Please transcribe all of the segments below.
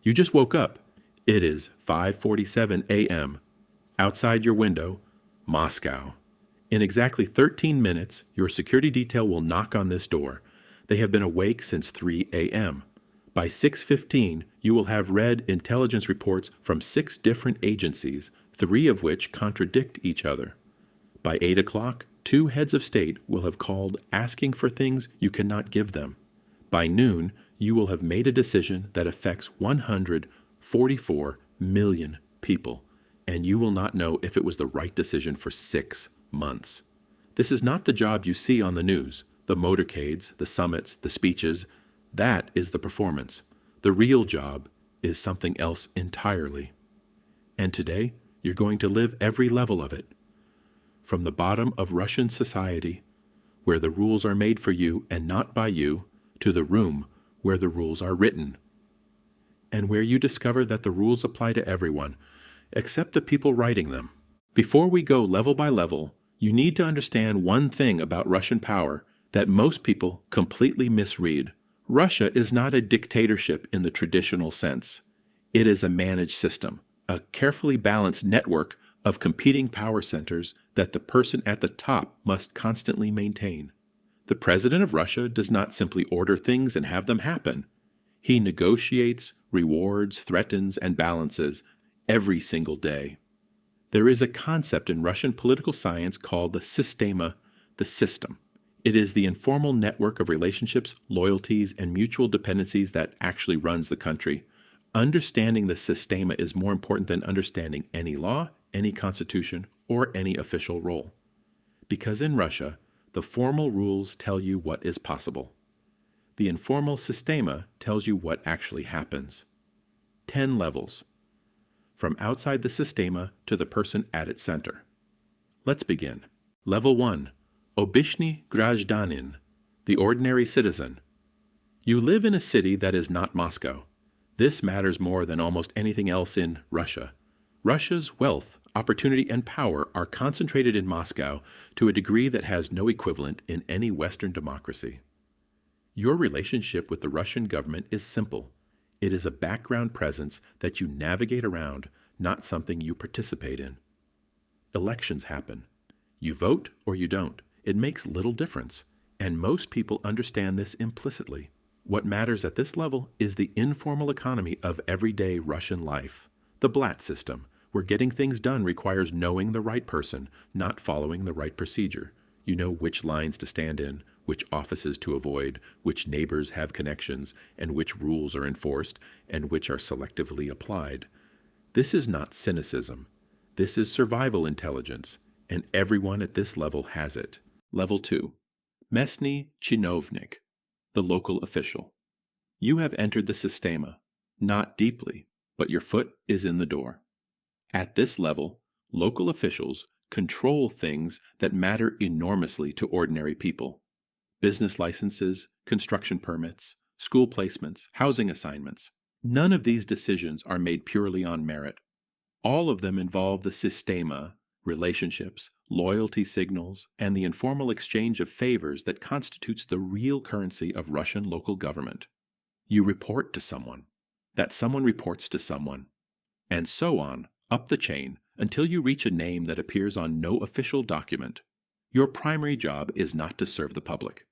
You just woke up. It is 5:47 a.m. Outside your window, Moscow. In exactly 13 minutes, your security detail will knock on this door. They have been awake since 3 a.m. By 6:15, you will have read intelligence reports from 6 different agencies, 3 of which contradict each other. By 8 o'clock, 2 heads of state will have called asking for things you cannot give them. By noon, you will have made a decision that affects 144 million people, and you will not know if it was the right decision for 6 months. This is not the job you see on the news, the motorcades, the summits, the speeches. That is the performance. The real job is something else entirely. And today, you're going to live every level of it. From the bottom of Russian society, where the rules are made for you and not by you, to the room where the rules are written, and where you discover that the rules apply to everyone, except the people writing them. Before we go level by level, you need to understand one thing about Russian power that most people completely misread. Russia is not a dictatorship in the traditional sense. It is a managed system, a carefully balanced network of competing power centers that the person at the top must constantly maintain. The president of Russia does not simply order things and have them happen. He negotiates, rewards, threatens, and balances every single day. There is a concept in Russian political science called the sistema, the system. It is the informal network of relationships, loyalties, and mutual dependencies that actually runs the country. Understanding the sistema is more important than understanding any law, any constitution, or any official role. Because in Russia, the formal rules tell you what is possible. The informal sistema tells you what actually happens. 10 levels. From outside the sistema to the person at its center. Let's begin. Level 1. Obishny Grazhdanin, the ordinary citizen. You live in a city that is not Moscow. This matters more than almost anything else in Russia. Russia's wealth, opportunity, and power are concentrated in Moscow to a degree that has no equivalent in any Western democracy. Your relationship with the Russian government is simple. It is a background presence that you navigate around, not something you participate in. Elections happen. You vote or you don't. It makes little difference, and most people understand this implicitly. What matters at this level is the informal economy of everyday Russian life, the Blatt system, where getting things done requires knowing the right person, not following the right procedure. You know which lines to stand in, which offices to avoid, which neighbors have connections, and which rules are enforced, and which are selectively applied. This is not cynicism. This is survival intelligence, and everyone at this level has it. Level 2. Местный чиновник, the local official. You have entered the sistema, not deeply, but your foot is in the door. At this level, local officials control things that matter enormously to ordinary people. Business licenses, construction permits, school placements, housing assignments. None of these decisions are made purely on merit. All of them involve the sistema, relationships, loyalty signals, and the informal exchange of favors that constitutes the real currency of Russian local government. You report to someone. That someone reports to someone. And so on, up the chain, until you reach a name that appears on no official document. Your primary job is not to serve the public.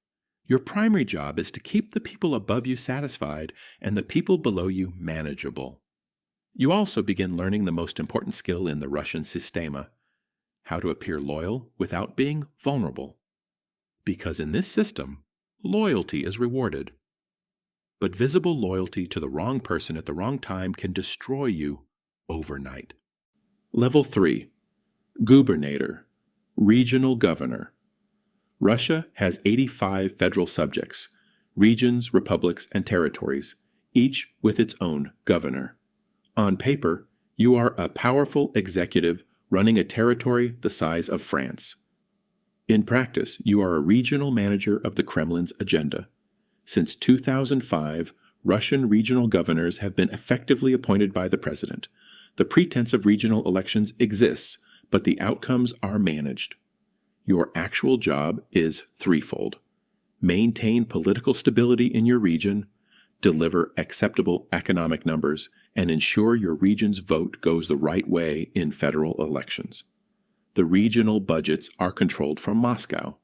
Your primary job is to keep the people above you satisfied and the people below you manageable. You also begin learning the most important skill in the Russian sistema, how to appear loyal without being vulnerable. Because in this system, loyalty is rewarded. But visible loyalty to the wrong person at the wrong time can destroy you overnight. Level 3. Gubernator, regional governor. Russia has 85 federal subjects, regions, republics, and territories, each with its own governor. On paper, you are a powerful executive running a territory the size of France. In practice, you are a regional manager of the Kremlin's agenda. Since 2005, Russian regional governors have been effectively appointed by the president. The pretense of regional elections exists, but the outcomes are managed. Your actual job is threefold. Maintain political stability in your region, deliver acceptable economic numbers, and ensure your region's vote goes the right way in federal elections. The regional budgets are controlled from Moscow,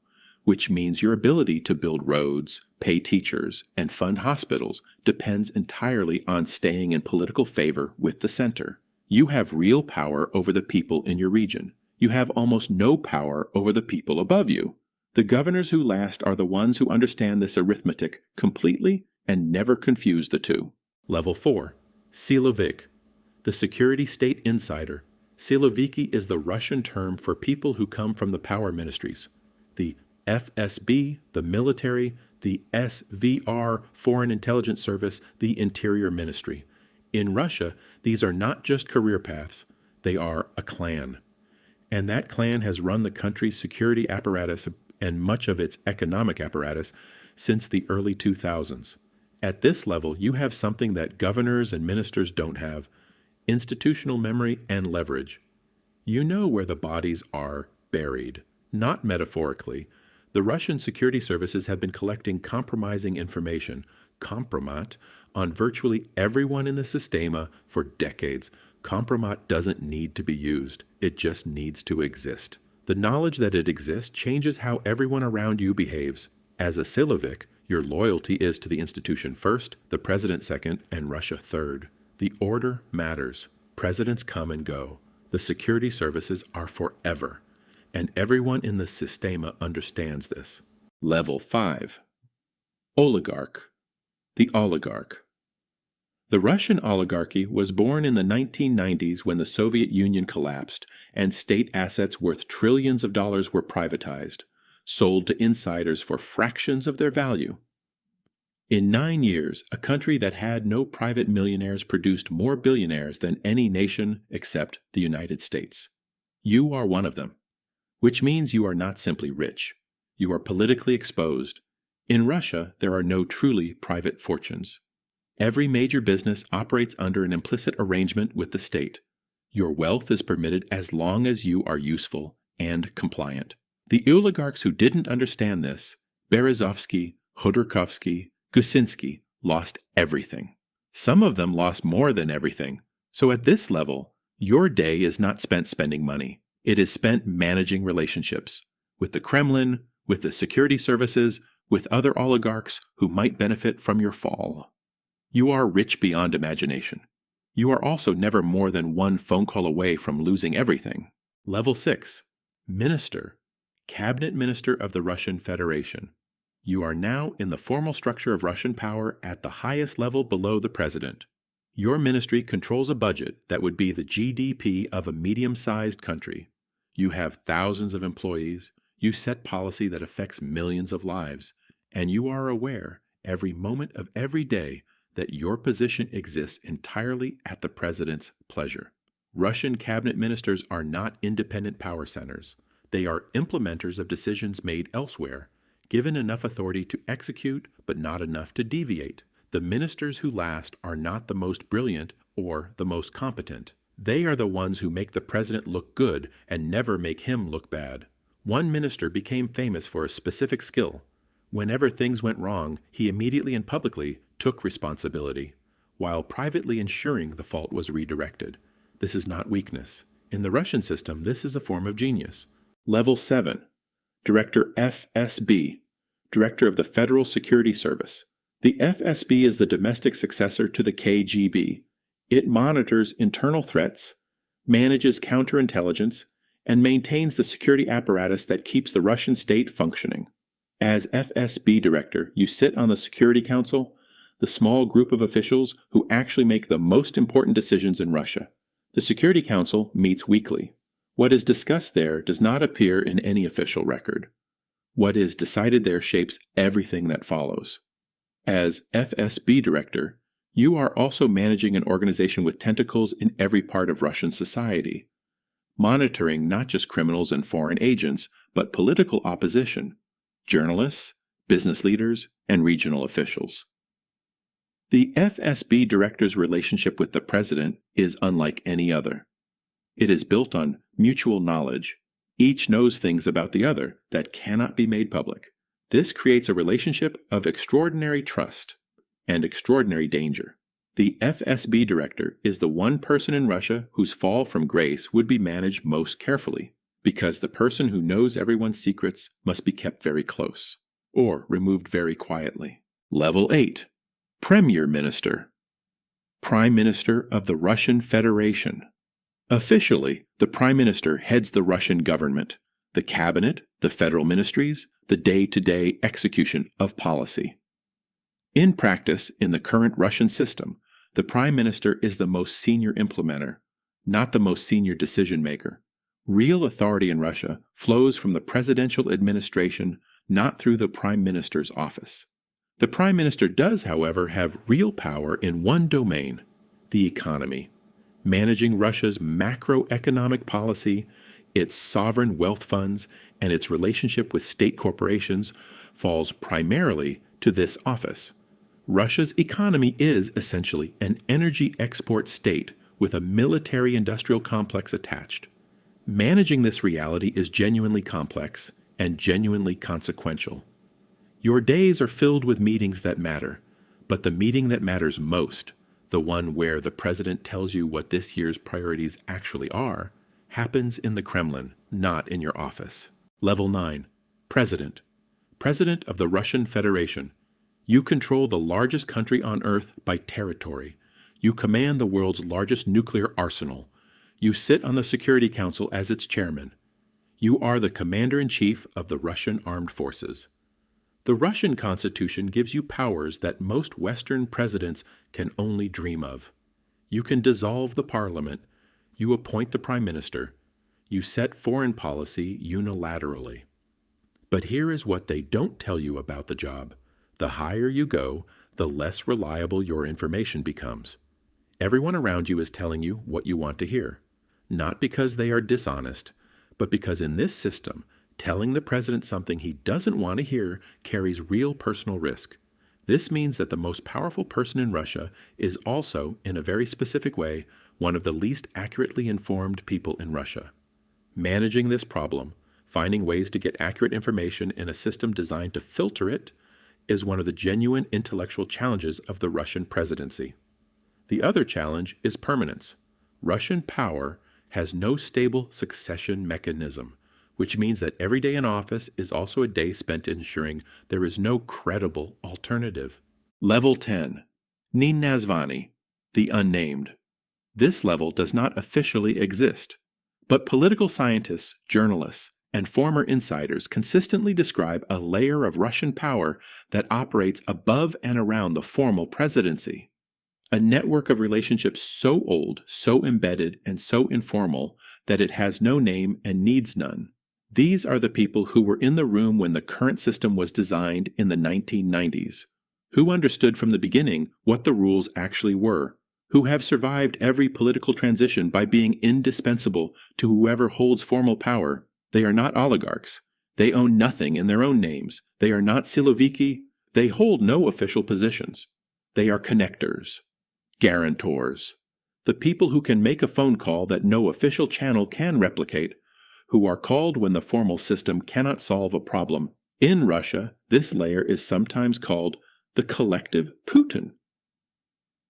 which means your ability to build roads, pay teachers, and fund hospitals depends entirely on staying in political favor with the center. You have real power over the people in your region. You have almost no power over the people above you. The governors who last are the ones who understand this arithmetic completely and never confuse the two. Level 4. Silovik. The security state insider. Siloviki is the Russian term for people who come from the power ministries. The FSB, the military, the SVR, Foreign Intelligence Service, the Interior Ministry. In Russia, these are not just career paths, they are a clan. And that clan has run the country's security apparatus and much of its economic apparatus since the early 2000s. At this level, you have something that governors and ministers don't have: institutional memory and leverage. You know where the bodies are buried, not metaphorically. The Russian security services have been collecting compromising information, kompromat, on virtually everyone in the sistema for decades. Kompromat doesn't need to be used. It just needs to exist. The knowledge that it exists changes how everyone around you behaves. As a Silovik, your loyalty is to the institution first, the president second, and Russia third. The order matters. Presidents come and go. The security services are forever. And everyone in the sistema understands this. Level 5. Oligarch. The oligarch. The Russian oligarchy was born in the 1990s when the Soviet Union collapsed and state assets worth trillions of dollars were privatized, sold to insiders for fractions of their value. In 9 years, a country that had no private millionaires produced more billionaires than any nation except the United States. You are one of them, which means you are not simply rich. You are politically exposed. In Russia, there are no truly private fortunes. Every major business operates under an implicit arrangement with the state. Your wealth is permitted as long as you are useful and compliant. The oligarchs who didn't understand this, Berezovsky, Khodorkovsky, Gusinski, lost everything. Some of them lost more than everything. So at this level, your day is not spent spending money. It is spent managing relationships with the Kremlin, with the security services, with other oligarchs who might benefit from your fall. You are rich beyond imagination. You are also never more than one phone call away from losing everything. Level 6. Minister. Cabinet Minister of the Russian Federation. You are now in the formal structure of Russian power at the highest level below the president. Your ministry controls a budget that would be the GDP of a medium-sized country. You have thousands of employees, you set policy that affects millions of lives, and you are aware every moment of every day that your position exists entirely at the president's pleasure. Russian cabinet ministers are not independent power centers. They are implementers of decisions made elsewhere, given enough authority to execute, but not enough to deviate. The ministers who last are not the most brilliant or the most competent. They are the ones who make the president look good and never make him look bad. One minister became famous for a specific skill. Whenever things went wrong, he immediately and publicly took responsibility, while privately ensuring the fault was redirected. This is not weakness. In the Russian system, this is a form of genius. Level 7. Director FSB, Director of the Federal Security Service. The FSB is the domestic successor to the KGB. It monitors internal threats, manages counterintelligence, and maintains the security apparatus that keeps the Russian state functioning. As FSB Director, you sit on the Security Council, the small group of officials who actually make the most important decisions in Russia. The Security Council meets weekly. What is discussed there does not appear in any official record. What is decided there shapes everything that follows. As FSB Director, you are also managing an organization with tentacles in every part of Russian society, monitoring not just criminals and foreign agents, but political opposition, journalists, business leaders, and regional officials. The FSB Director's relationship with the President is unlike any other. It is built on mutual knowledge. Each knows things about the other that cannot be made public. This creates a relationship of extraordinary trust. and extraordinary danger. The FSB director is the one person in Russia whose fall from grace would be managed most carefully, because the person who knows everyone's secrets must be kept very close, or removed very quietly. Level 8. Premier Minister. Prime Minister of the Russian Federation. Officially, the Prime Minister heads the Russian government, the cabinet, the federal ministries, the day-to-day execution of policy. In practice, in the current Russian system, the Prime Minister is the most senior implementer, not the most senior decision-maker. Real authority in Russia flows from the presidential administration, not through the Prime Minister's office. The Prime Minister does, however, have real power in one domain, the economy. Managing Russia's macroeconomic policy, its sovereign wealth funds, and its relationship with state corporations falls primarily to this office. Russia's economy is essentially an energy export state with a military-industrial complex attached. Managing this reality is genuinely complex and genuinely consequential. Your days are filled with meetings that matter, but the meeting that matters most, the one where the president tells you what this year's priorities actually are, happens in the Kremlin, not in your office. Level 9. President. President of the Russian Federation. You control the largest country on earth by territory. You command the world's largest nuclear arsenal. You sit on the Security Council as its chairman. You are the commander-in-chief of the Russian armed forces. The Russian Constitution gives you powers that most Western presidents can only dream of. You can dissolve the parliament. You appoint the prime minister. You set foreign policy unilaterally. But here is what they don't tell you about the job. The higher you go, the less reliable your information becomes. Everyone around you is telling you what you want to hear, not because they are dishonest, but because in this system, telling the president something he doesn't want to hear carries real personal risk. This means that the most powerful person in Russia is also, in a very specific way, one of the least accurately informed people in Russia. Managing this problem, finding ways to get accurate information in a system designed to filter it, is one of the genuine intellectual challenges of the Russian presidency. The other challenge is permanence. Russian power has no stable succession mechanism, which means that every day in office is also a day spent ensuring there is no credible alternative. Level 10. Ninazvani, the unnamed. This level does not officially exist, but political scientists, journalists, and former insiders consistently describe a layer of Russian power that operates above and around the formal presidency. A network of relationships so old, so embedded, and so informal that it has no name and needs none. These are the people who were in the room when the current system was designed in the 1990s, who understood from the beginning what the rules actually were, who have survived every political transition by being indispensable to whoever holds formal power. They are not oligarchs. They own nothing in their own names. They are not siloviki. They hold no official positions. They are connectors, guarantors, the people who can make a phone call that no official channel can replicate, who are called when the formal system cannot solve a problem. In Russia, this layer is sometimes called the collective Putin.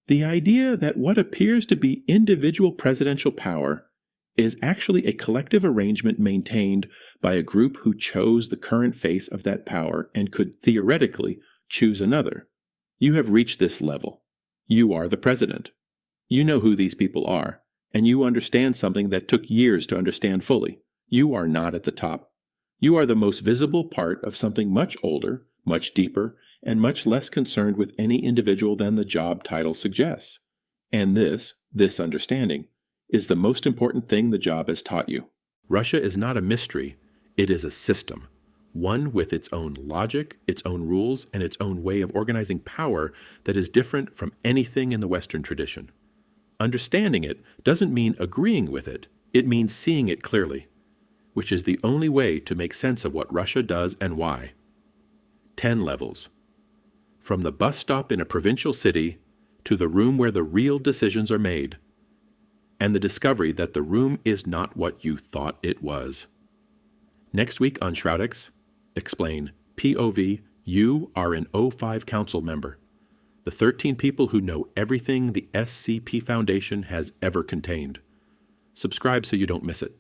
The idea that what appears to be individual presidential power is actually a collective arrangement maintained by a group who chose the current face of that power and could theoretically choose another. You have reached this level. You are the president. You know who these people are, and you understand something that took years to understand fully. You are not at the top. You are the most visible part of something much older, much deeper, and much less concerned with any individual than the job title suggests. And this understanding, is the most important thing the job has taught you. Russia is not a mystery, it is a system. One with its own logic, its own rules, and its own way of organizing power that is different from anything in the Western tradition. Understanding it doesn't mean agreeing with it, it means seeing it clearly, which is the only way to make sense of what Russia does and why. 10 levels. From the bus stop in a provincial city to the room where the real decisions are made, and the discovery that the room is not what you thought it was. Next week on Shroudex, explain POV, you are an O5 council member. The 13 people who know everything the SCP Foundation has ever contained. Subscribe so you don't miss it.